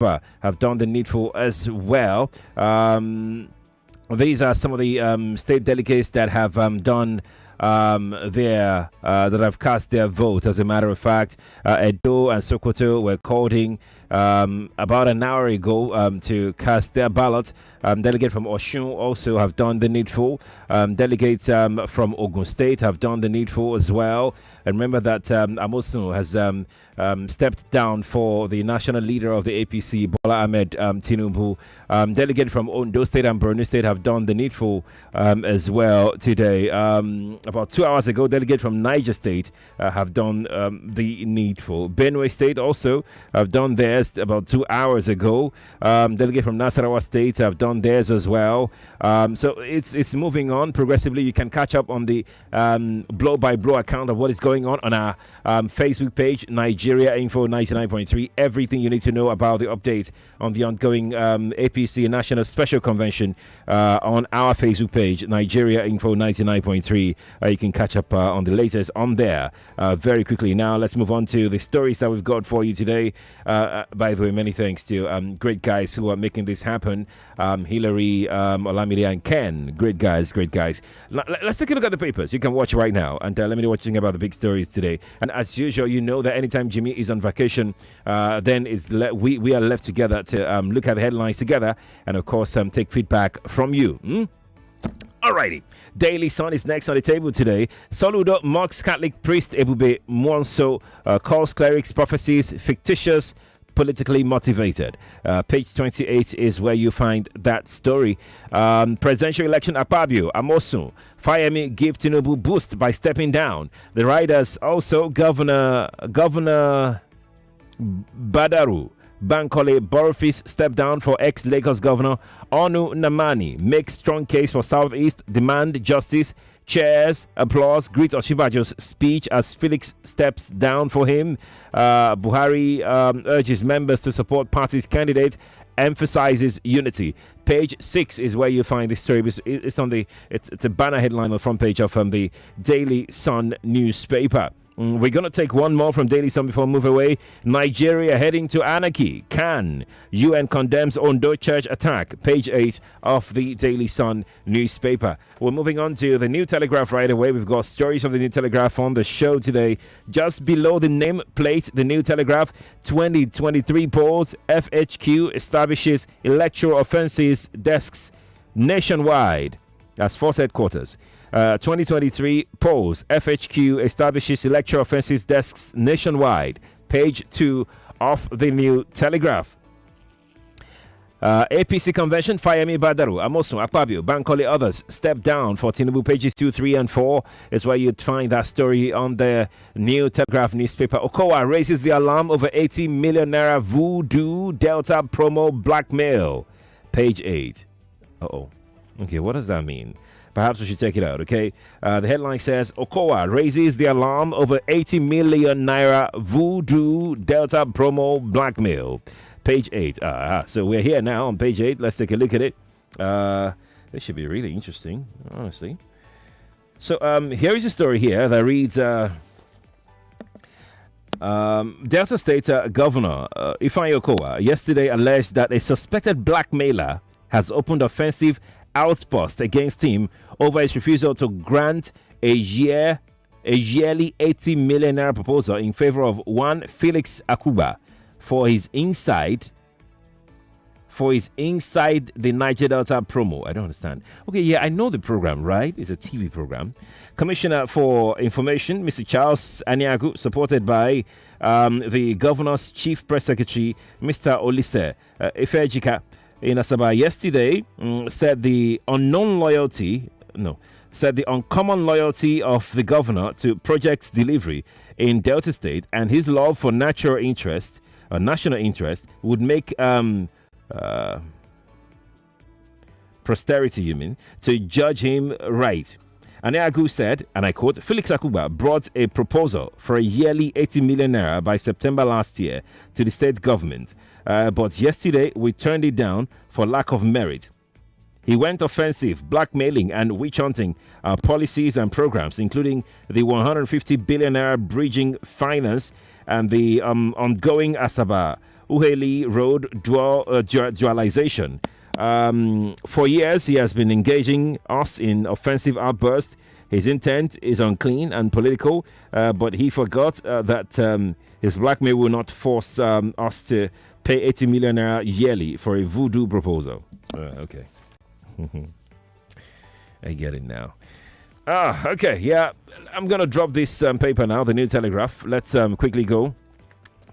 have done the needful as well. These are some of the state delegates that have done that have cast their vote. As a matter of fact, Edo and Sokoto were called in about an hour ago to cast their ballot. Delegates from Oshun also have done the needful. Delegates from Ogun State have done the needful as well. And remember that Amosun has stepped down for the national leader of the APC, Bola Ahmed Tinubu. Delegates from Ondo State and Borno State have done the needful as well today. About 2 hours ago, delegates from Niger State have done the needful. Benue State also have done theirs about 2 hours ago. Delegates from Nasarawa State have done theirs as well. So it's moving on progressively. You can catch up on the blow-by-blow account of what is going on our Facebook page, Nigeria Info 99.3. Everything you need to know about the update on the ongoing APC National Special Convention on our Facebook page, Nigeria Info 99.3. You can catch up on the latest on there very quickly. Now, let's move on to the stories that we've got for you today. By the way, many thanks to great guys who are making this happen. Hillary, Olamide, and Ken. Great guys, great guys. Let's take a look at the papers. You can watch right now, and let me know what you think about the big stories today. And as usual, you know that anytime Jimmy is on vacation, then we are left together to look at the headlines together, and of course take feedback from you. Alrighty, Daily Sun is next on the table today. Soludo mocks Catholic priest Ebube Mwanso, calls clerics' prophecies fictitious, politically motivated. Page 28 is where you find that story. Presidential election Akpabio, Amosun, Fayemi give Tinubu boost by stepping down. The riders also Governor Badaru Bankole Borofis step down for ex-Lagos Governor Onu Namani. Make strong case for Southeast. Demand justice. Chairs, applause, greet Oshibajo's speech as Felix steps down for him. Buhari urges members to support party's candidate. Emphasizes unity. Page 6 is where you find this story. It's a banner headline on the front page of the Daily Sun newspaper. We're going to take one more from Daily Sun before we move away. Nigeria heading to anarchy. Can UN condemns Ondo church attack? Page 8 of the Daily Sun newspaper. We're moving on to the New Telegraph right away. We've got stories of the New Telegraph on the show today. Just below the name plate, the New Telegraph 2023 polls. FHQ establishes electoral offences desks nationwide. That's Force Headquarters. 2023 polls. FHQ establishes electoral offences desks nationwide. Page 2 of the New Telegraph. APC convention, Fayemi Badaru, Amosun, Akpabio, Bankole, others step down for Tinubu. Pages 2, 3, and 4 is where you'd find that story on the New Telegraph newspaper. Okowa raises the alarm over 80 million naira voodoo Delta promo blackmail. Page 8. Okay, what does that mean? Perhaps we should check it out, okay? The headline says, Okowa raises the alarm over 80 million naira voodoo Delta promo blackmail. Page 8. So we're here now on page 8. Let's take a look at it. This should be really interesting, honestly. So here is a story here that reads, Delta State Governor Ifeanyi Okowa yesterday alleged that a suspected blackmailer has opened offensive outpost against him over his refusal to grant a yearly 80 million naira proposal in favor of one Felix Akuba for his inside the Niger Delta promo. I don't understand. Okay, yeah, I know the program, right? It's a TV program. Commissioner for Information, Mr. Charles Aniagu, supported by the governor's chief press secretary, Mr. Olise Ifejika, in Asaba yesterday, said the uncommon loyalty of the governor to project's delivery in Delta State and his love for national interest would make posterity, to judge him right. Aneagu said, and I quote, Felix Akuba brought a proposal for a yearly 80 million naira by September last year to the state government. But yesterday, we turned it down for lack of merit. He went offensive, blackmailing and witch hunting our policies and programs, including the 150 billion naira bridging finance and the ongoing Asaba Uheli Road dualization. For years, he has been engaging us in offensive outbursts. His intent is unclean and political, but he forgot that his blackmail will not force us to pay 80 million naira yearly for a voodoo proposal. Okay. I get it now. Okay. Yeah, I'm going to drop this paper now, the New Telegraph. Let's quickly go.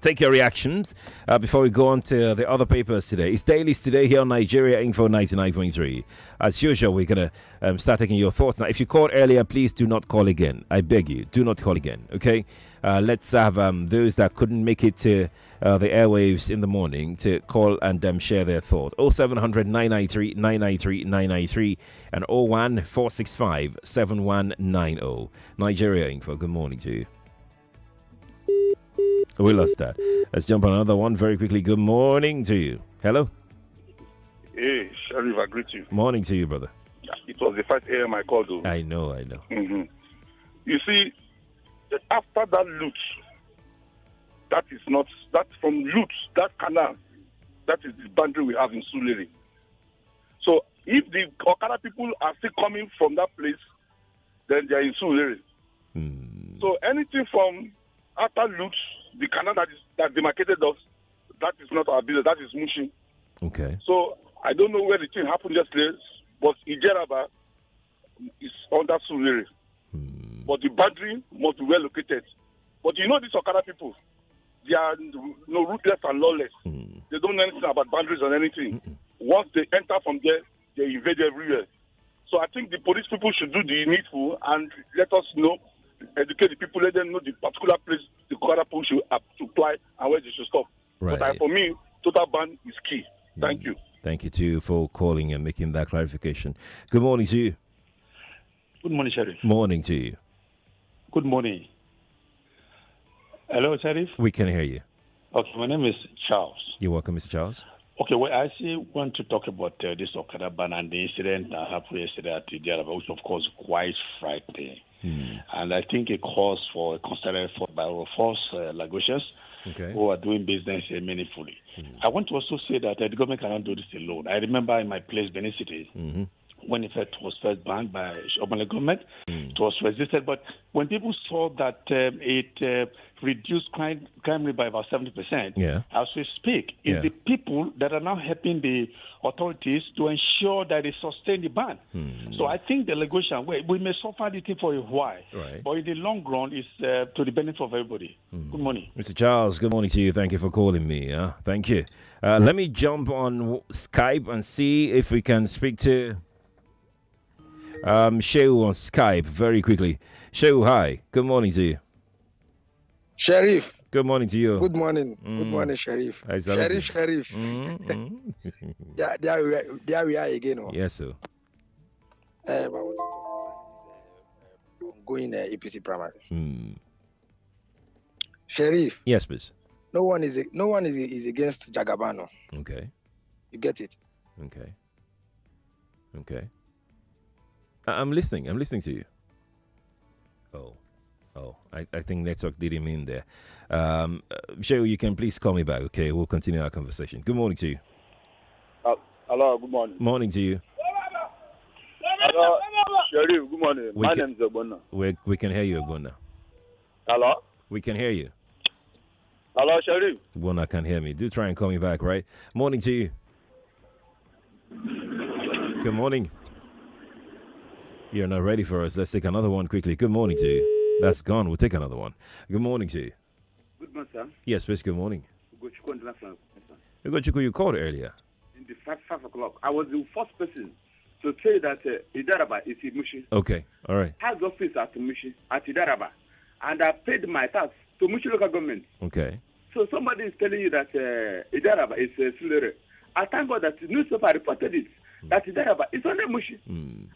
Take your reactions before we go on to the other papers today. It's Dailies today here on Nigeria Info 99.3. As usual, we're going to start taking your thoughts. Now, if you called earlier, please do not call again. I beg you, do not call again, okay? Let's have those that couldn't make it to the airwaves in the morning to call and share their thought. 0700 993 993 993 and 01 465 7190. Nigeria Info, good morning to you. We lost that. Let's jump on another one very quickly. Good morning to you. Hello. Hey, Sharif, I greet you. Morning to you, brother. It was the 5 a.m. I called you. I know. Mm-hmm. You see, after that loot, that from loot, that canal, that is the boundary we have in Sulere. So if the Okada people are still coming from that place, then they are in Sulere. So anything from after loot, the canal that demarcated us, that is not our business. That is Mushi. Okay. So I don't know where the thing happened yesterday, but Ijeraba is under Sulere. But the boundary must be well located. But you know these Okada people, they are ruthless and lawless. They don't know anything about boundaries or anything. Once they enter from there, they invade everywhere. So I think the police people should do the needful and let us know, educate the people, let them know the particular place the Okada people should apply and where they should stop. Right. But for me, total ban is key. Thank you. Thank you too for calling and making that clarification. Good morning to you. Good morning, Sheriff. Morning to you. Good morning. Hello, Sheriff. We can hear you. Okay, my name is Charles. You're welcome, Mr. Charles. Okay, well, I actually want to talk about this Okada ban and the incident that happened yesterday at the Diaraba, which of course quite frightening. And I think it calls for a concerted effort by our force Lagosians who are doing business meaningfully. I want to also say that the government cannot do this alone. I remember in my place, Benin City, when it was first banned by Obama government, it was resisted. But when people saw that it reduced crime rate by about 70%, as we speak, it's the people that are now helping the authorities to ensure that they sustain the ban. So I think the Lagosian, we may suffer the thing for a while, but in the long run, it's to the benefit of everybody. Good morning. Mr. Charles, good morning to you. Thank you for calling me. Thank you. Let me jump on Skype and see if we can speak to Shehu on Skype very quickly. Shehu, hi. Good morning to you. Sheriff. Good morning to you. Good morning. Good morning, Sheriff. Sheriff. There we are again. Yes, sir. I want to talk about ongoing APC primary. Sheriff. Yes, please. No one is against Jagabano. Okay. You get it? Okay. I'm listening to you. I think network didn't mean there. Shehu, you can please call me back, okay? We'll continue our conversation. Good morning to you. Hello, good morning. Morning to you. Hello, Sheriff, good morning. My name is Ogbonna. We can hear you, Ogbonna. Hello? We can hear you. Hello, Sheriff. Ogbonna can hear me. Do try and call me back, right? Morning to you. Good morning. You're not ready for us. Let's take another one quickly. Good morning to you. That's gone. We'll take another one. Good morning to you. Good morning, sir. Yes, please. Good morning. You called earlier. In the 5 o'clock. I was the first person to say that Idaraba is in Mushi. Okay. All right. I had office at Mushi, at Idaraba. And I paid my tax to Mushi local government. Okay. So somebody is telling you that Idaraba is Sulere. I thank God that the newspaper reported it. That Idaraba is only Mushi.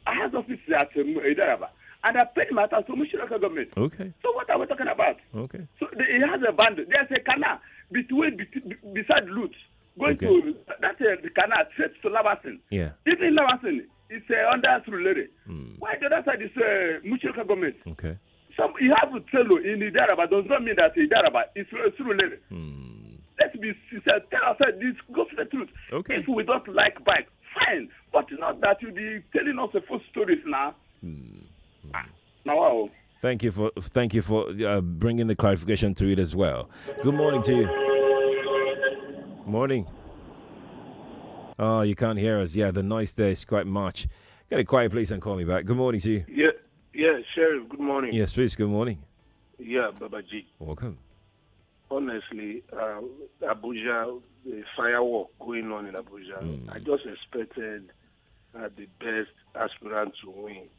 I had office at Idaraba. And I paid my tax to Mushi local government. Okay. So what are we talking about? Okay. So it has a band. There's a canal beside Lutz going to that's the canal straight to Lavasin. Yeah. Even Lavasin is under Surulere. Why the other side is Mushi local government? Okay. So you have to tell you in Idaraba does not mean that Idaraba is Surulere. Let's be sincere. Tell ourselves this. Go for the truth. Okay. If we don't like bike, fine. But not that you be telling us the full stories now. Now, wow. Thank you for bringing the clarification to it as well. Good morning to you. Morning. Oh, you can't hear us. Yeah, the noise there is quite much. Get a quiet place and call me back. Good morning to you. Yeah, Sheriff, good morning. Yes, please. Good morning. Yeah, Babaji. Welcome. Honestly, Abuja, the firework going on in Abuja, I just expected the best aspirant to win.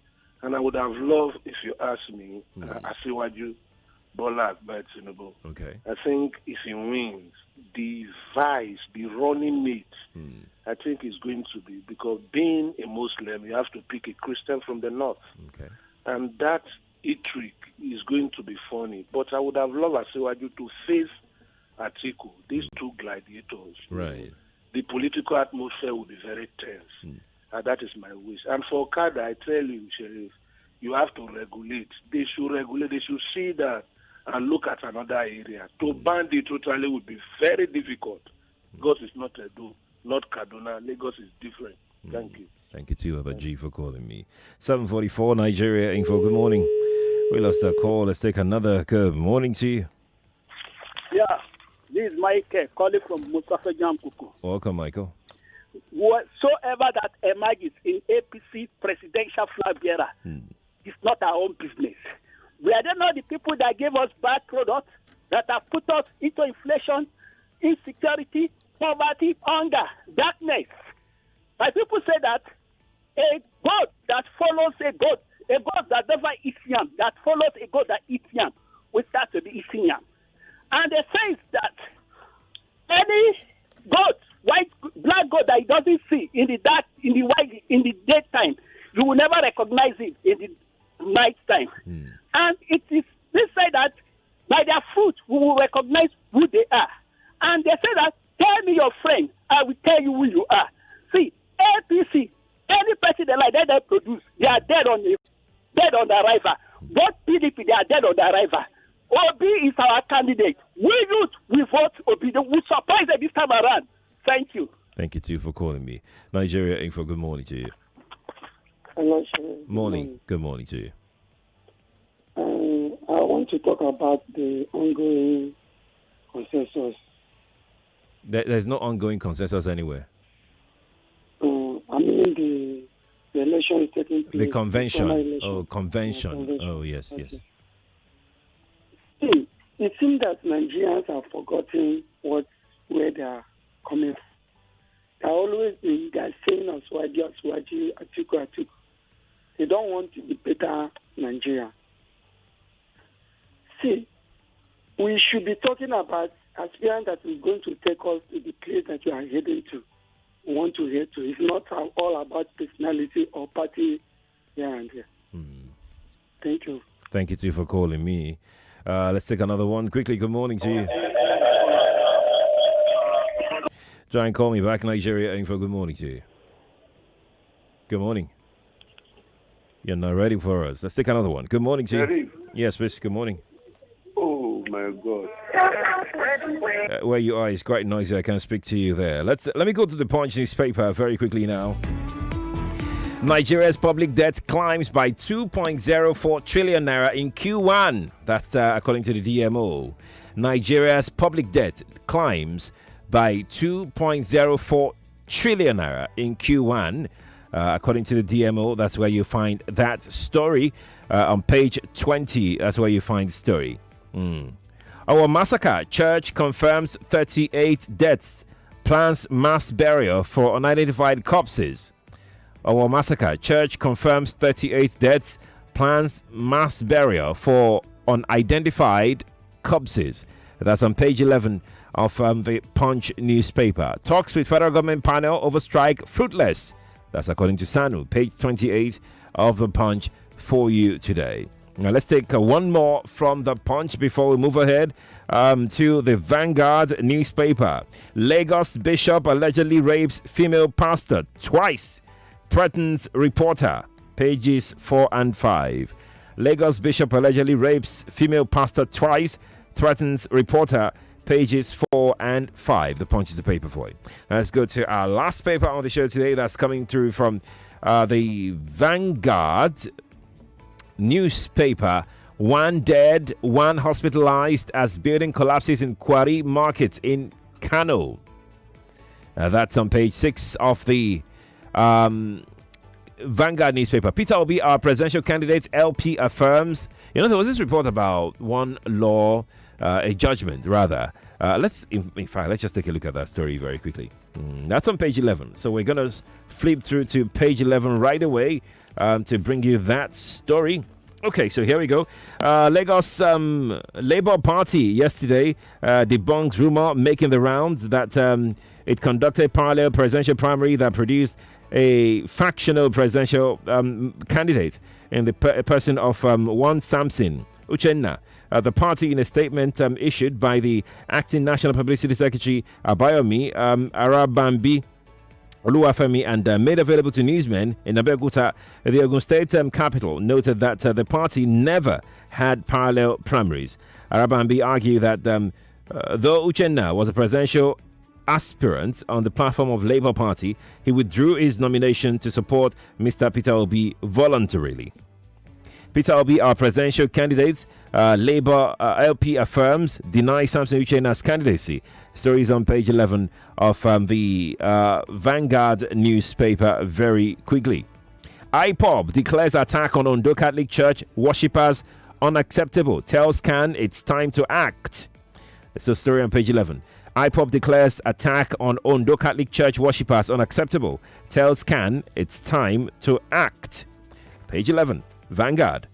And I would have loved, if you ask me, Asiwaju Bola Ahmed Tinubu. Okay. I think if he wins, the vice, the running mate, I think is going to be, because being a Muslim, you have to pick a Christian from the north. Okay. And that trick is going to be funny. But I would have loved Asiwaju to face Atiku, these two gladiators. Right. The political atmosphere will be very tense. And that is my wish. And for Kada, I tell you, Sheriff, you have to regulate. They should regulate. They should see that and look at another area. To ban it totally would be very difficult because it's not Edo, not Kaduna. Lagos is different. Thank you. Thank you too, Abaji, for calling me. 7:44 Nigeria info. Good morning. We lost our call. Let's take another. Good morning to you. Yeah, this is Michael calling from Mustafa Jamkuku. Welcome, Michael. Whatsoever that emerges in APC presidential flag bearer is not our own business. We are not the people that gave us bad products that have put us into inflation, insecurity, poverty, hunger, darkness. My people say that a goat that follows a goat that never eats yam, that follows a goat that eats yam, will start to be eating yam. And they say that any goat, black goat that he doesn't see in the dark, in the daytime, you will never recognize it in the night time. And it is they say that by their fruit we will recognize who they are. And they say that tell me your friend, I will tell you who you are. See, APC, any person they produce, they are dead on arrival. Both PDP, they are dead on arrival. Obi is our candidate. We youth, we vote Obi. We surprise them this time around. Thank you. Thank you too for calling me. Nigeria info. Good morning to you. Hello, sir. Morning. Good morning to you. I want to talk about the ongoing consensus. There's no ongoing consensus anywhere. I mean the election is taking place. The convention. Election. Convention. Oh, yes, okay. yes. See, it seems that Nigerians have forgotten where they are coming from. They always they're saying Aswaji, Atiku. They don't want to be better Nigeria. See, we should be talking about aspirant that is going to take us to the place that you are heading to. We want to head to. It's not all about personality or party here and there. Thank you. Thank you too for calling me. Let's take another one quickly. Good morning to you. Try and call me back. Nigeria info. Good morning to you. Good morning. You're not ready for us. Let's take another one. Good morning to you. Yes, please. Good morning. Oh my God. Where you are is quite noisy. I can't speak to you there. Let me go to the Punch newspaper very quickly now. Nigeria's public debt climbs by 2.04 trillion naira in Q1. That's according to the DMO. Nigeria's public debt climbs by 2.04 trillion naira in Q1. According to the DMO, that's where you find that story. On page 20, that's where you find the story. Our massacre church confirms 38 deaths, plans mass burial for unidentified corpses. Our massacre church confirms 38 deaths, plans mass burial for unidentified corpses. That's on page 11 of the Punch newspaper. Talks with federal government panel over strike fruitless. That's according to Sanu, page 28 of the Punch for you today. Now let's take one more from the Punch before we move ahead to the Vanguard newspaper. Lagos bishop allegedly rapes female pastor twice, threatens reporter. Pages 4 and 5. Lagos bishop allegedly rapes female pastor twice, threatens reporter. pages 4 and 5. The Punch is the paper for it. Let's go to our last paper on the show today. That's coming through from the Vanguard newspaper. One dead, one hospitalized as building collapses in Quadry market in Kano. That's on page 6 of the Vanguard newspaper. Peter Obi, our presidential candidate, LP affirms. There was this report about one law, a judgment rather. Let's just take a look at that story very quickly. That's on page 11. So we're going to flip through to page 11 right away to bring you that story. Okay, so here we go. Lagos Labour Party yesterday debunks rumor making the rounds that it conducted parallel presidential primary that produced a factional presidential candidate in the person of one Samson Uchenna. The party, in a statement issued by the acting National Publicity Secretary Abayomi Arabambi Oluwafemi and made available to newsmen in Abeokuta, the Ogun State capital, noted that the party never had parallel primaries. Arabambi argued that though Uchenna was a presidential aspirant on the platform of Labour Party, he withdrew his nomination to support Mr. Peter Obi voluntarily. Peter Obi, our presidential candidate, Labour LP affirms, denies Samson Uchenna's candidacy. Stories on page 11 of the Vanguard newspaper very quickly. IPOB declares attack on Ondo Catholic Church worshippers unacceptable. Tells CAN it's time to act. So story on page 11. IPOB declares attack on Ondo Catholic Church worshippers unacceptable. Tells CAN it's time to act. Page 11. Vanguard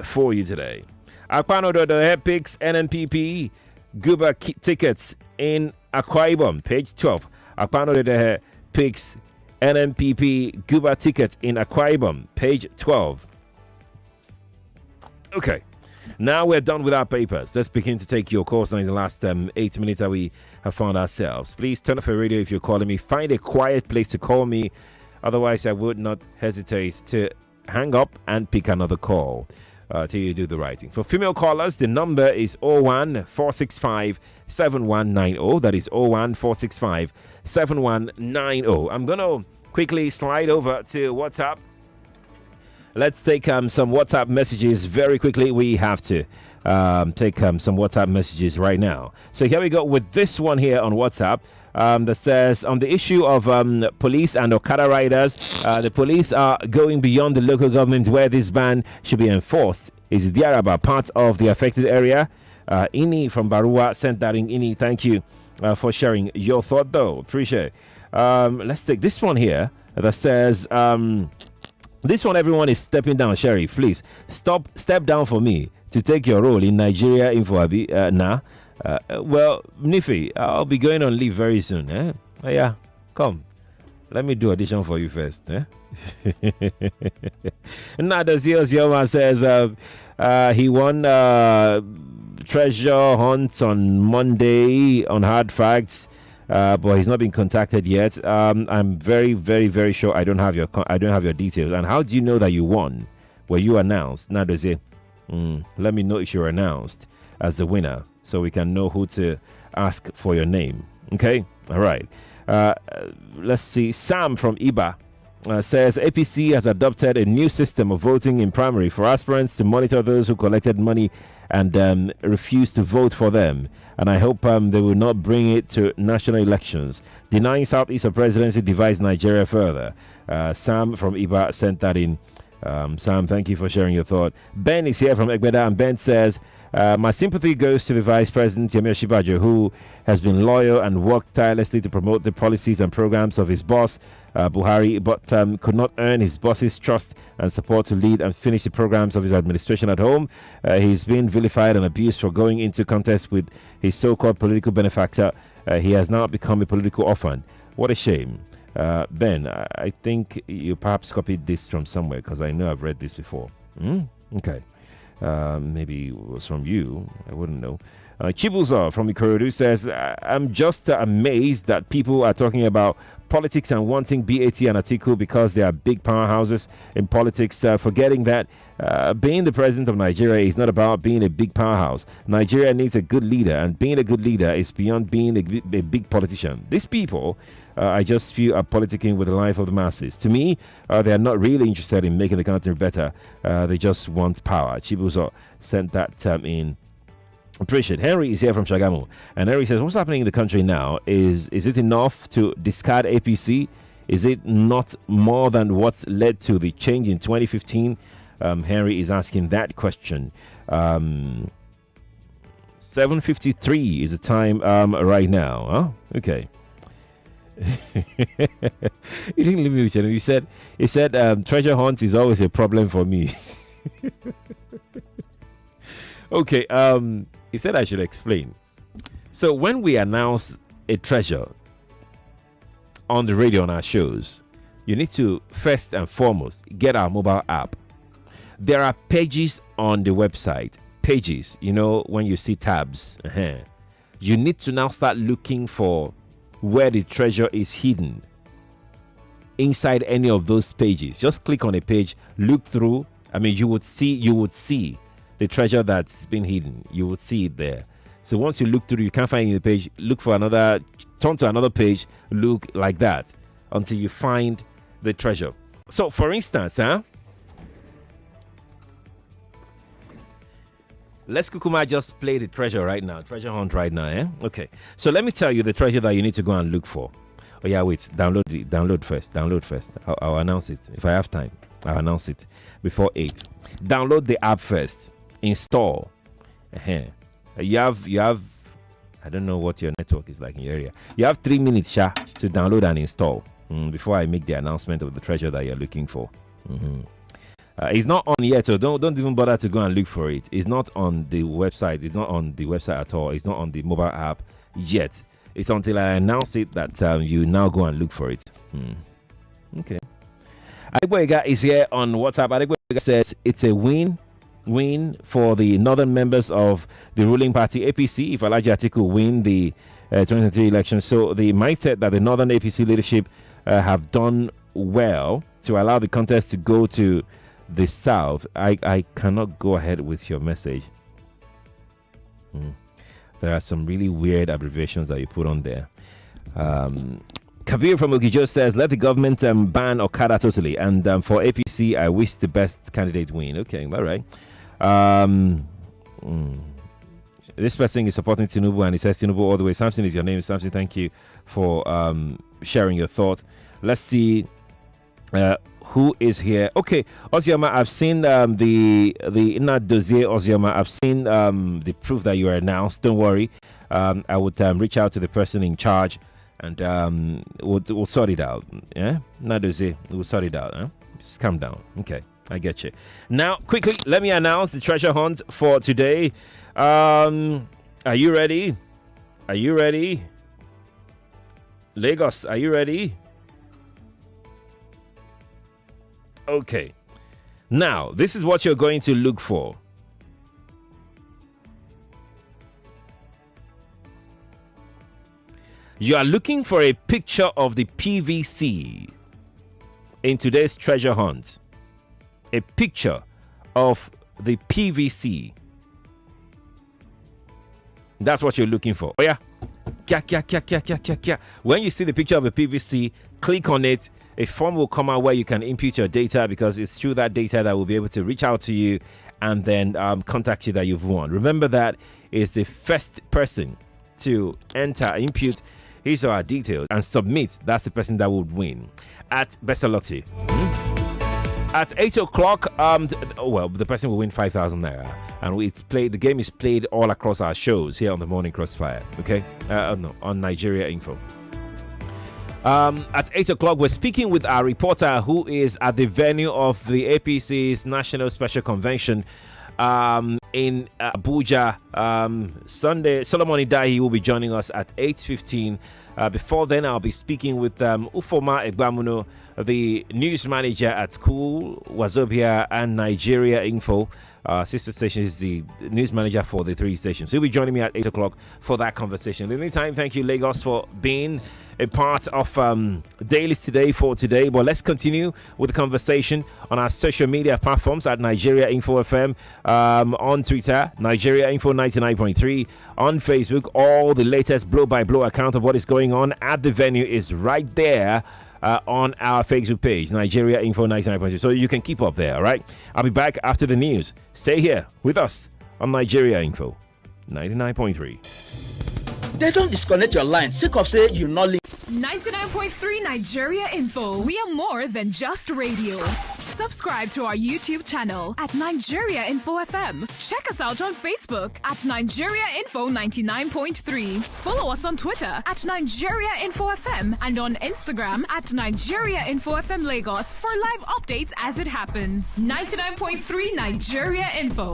for you today. Akpano Dodo picks NNPP Guba tickets in Akwa Ibom. Page 12. Akpano Dodo picks NNPP Guba tickets in Akwa Ibom. Page 12. Okay. Now we're done with our papers. Let's begin to take your calls now in the last 8 minutes that we have found ourselves. Please turn off your radio if you're calling me. Find a quiet place to call me. Otherwise, I would not hesitate to hang up and pick another call till you do the writing. For female callers, the number is 01465 7190. That is 01465 7190. I'm going to quickly slide over to WhatsApp. Let's take some WhatsApp messages very quickly. We have to take some WhatsApp messages right now. So here we go with this one here on WhatsApp. That says, on the issue of police and Okada riders, the police are going beyond the local government where this ban should be enforced. Is Diaraba part of the affected area? Ini from Barua sent that in. Ini, thank you for sharing your thought, though. Appreciate it. Let's take this one here that says, this one, everyone is stepping down. Sheriff, please step down for me to take your role in Nigeria Info Abi. Well, Nifi, I'll be going on leave very soon. Yeah, come. Let me do audition for you first. Nada Zios Yoma says he won treasure hunts on Monday on Hard Facts, but he's not been contacted yet. I'm very, very, very sure I don't have your details. And how do you know that you won? Were you announced? Nada Zios, let me know if you're announced as the winner, so we can know who to ask for your name. Okay? All right. Let's see. Sam from Iba says APC has adopted a new system of voting in primary for aspirants to monitor those who collected money and refused to vote for them. And I hope they will not bring it to national elections. Denying Southeast of presidency divides Nigeria further. Sam from Iba sent that in. Sam, thank you for sharing your thought. Ben is here from Egbeda, and Ben says, my sympathy goes to the Vice President, Yemi Osinbajo, who has been loyal and worked tirelessly to promote the policies and programs of his boss, Buhari, but could not earn his boss's trust and support to lead and finish the programs of his administration at home. He's been vilified and abused for going into contest with his so-called political benefactor. He has now become a political orphan. What a shame. Ben, I think you perhaps copied this from somewhere, because I know I've read this before. Okay. Maybe it was from you. I wouldn't know. Chibuza from Ikorodu says, I'm just amazed that people are talking about politics and wanting BAT and Atiku because they are big powerhouses in politics, forgetting that being the president of Nigeria is not about being a big powerhouse. Nigeria needs a good leader, and being a good leader is beyond being a big politician. These people, I just feel, are politicking with the life of the masses. To me, they are not really interested in making the country better. They just want power. Chibuzo sent that in. Appreciate. Henry is here from Shagamu, and Henry says, what's happening in the country now? Is it enough to discard APC? Is it not more than what's led to the change in 2015? Henry is asking that question. 7:53 is the time right now. Huh? Okay. He didn't leave me with you. He said treasure hunt is always a problem for me. Okay. He said I should explain. So when we announce a treasure on the radio on our shows, you need to first and foremost get our mobile app. There are pages on the website. Pages, when you see tabs. You need to now start looking for where the treasure is hidden inside any of those pages. Just click on a page, look through. You would see the treasure that's been hidden. You will see it there. So once you look through, you can't find the page, look for another, turn to another page, look like that until you find the treasure. So for instance, let's Kukuma just play the treasure right now, treasure hunt right now, Okay. So let me tell you the treasure that you need to go and look for. Oh yeah, wait, download first. I'll announce it. If I have time, I'll announce it before 8. Download the app first. Install. You have I don't know what your network is like in your area. You have 3 minutes to download and install before I make the announcement of the treasure that you're looking for. It's not on yet, so don't even bother to go and look for it. It's not on the website. It's not on the website at all. It's not on the mobile app yet. It's until I announce it that you now go and look for it. Okay. Adegboyega is here on WhatsApp. Adegboyega says it's a win for the northern members of the ruling party APC if Alhaji Atiku win the 2023 election. So the mindset that the northern APC leadership have done well to allow the contest to go to the south. I cannot go ahead with your message. There are some really weird abbreviations that you put on there. Kabir from Ogijo says, let the government ban Okada totally. And for APC, I wish the best candidate win. Okay, all right. This person is supporting Tinubu and he says Tinubu all the way. Samson is your name. Samson, thank you for sharing your thought. Let's see who is here. Okay, Ozioma, I've seen the Inner dossier, Ozioma. I've seen the proof that you are announced. Don't worry. I would reach out to the person in charge and we'll sort it out. Yeah, Inner dossier, we'll sort it out. Just calm down. Okay, I get you. Now, quickly, let me announce the treasure hunt for today. Are you ready? Are you ready? Lagos, are you ready? Okay. Now, this is what you're going to look for. You are looking for a picture of the PVC in today's treasure hunt. A picture of the PVC. That's what you're looking for. Oh yeah. When you see the picture of a PVC, click on it. A form will come out where you can input your data, because it's through that data that we'll be able to reach out to you and then contact you that you've won. Remember that is the first person to input his or her details and submit. That's the person that would win. At best of luck to you. At 8 o'clock, the person will win 5,000 naira, and the game is played all across our shows here on the Morning Crossfire. Okay, on Nigeria Info. At 8 o'clock, we're speaking with our reporter who is at the venue of the APC's National Special Convention in Abuja. Sunday, Solomon Idahi will be joining us at 8:15. Before then, I'll be speaking with Ufoma Egbamuno, the news manager at Cool, Wazobia, and Nigeria Info. Sister station is the news manager for the 3 stations. He'll be joining me at 8 o'clock for that conversation. In the meantime, thank you, Lagos, for being a part of Dailies today for today. But let's continue with the conversation on our social media platforms at Nigeria Info FM, on Twitter, Nigeria Info 99.3, on Facebook. All the latest blow-by-blow account of what is going on at the venue is right there. On our Facebook page, Nigeria Info 99.3. So you can keep up there, all right? I'll be back after the news. Stay here with us on Nigeria Info 99.3. They don't disconnect your line. Sick of say you not link. 99.3 Nigeria Info. We are more than just radio. Subscribe to our YouTube channel at Nigeria Info FM. Check us out on Facebook at Nigeria Info 99.3. Follow us on Twitter at Nigeria Info FM and on Instagram at Nigeria Info FM Lagos for live updates as it happens. 99.3 Nigeria Info.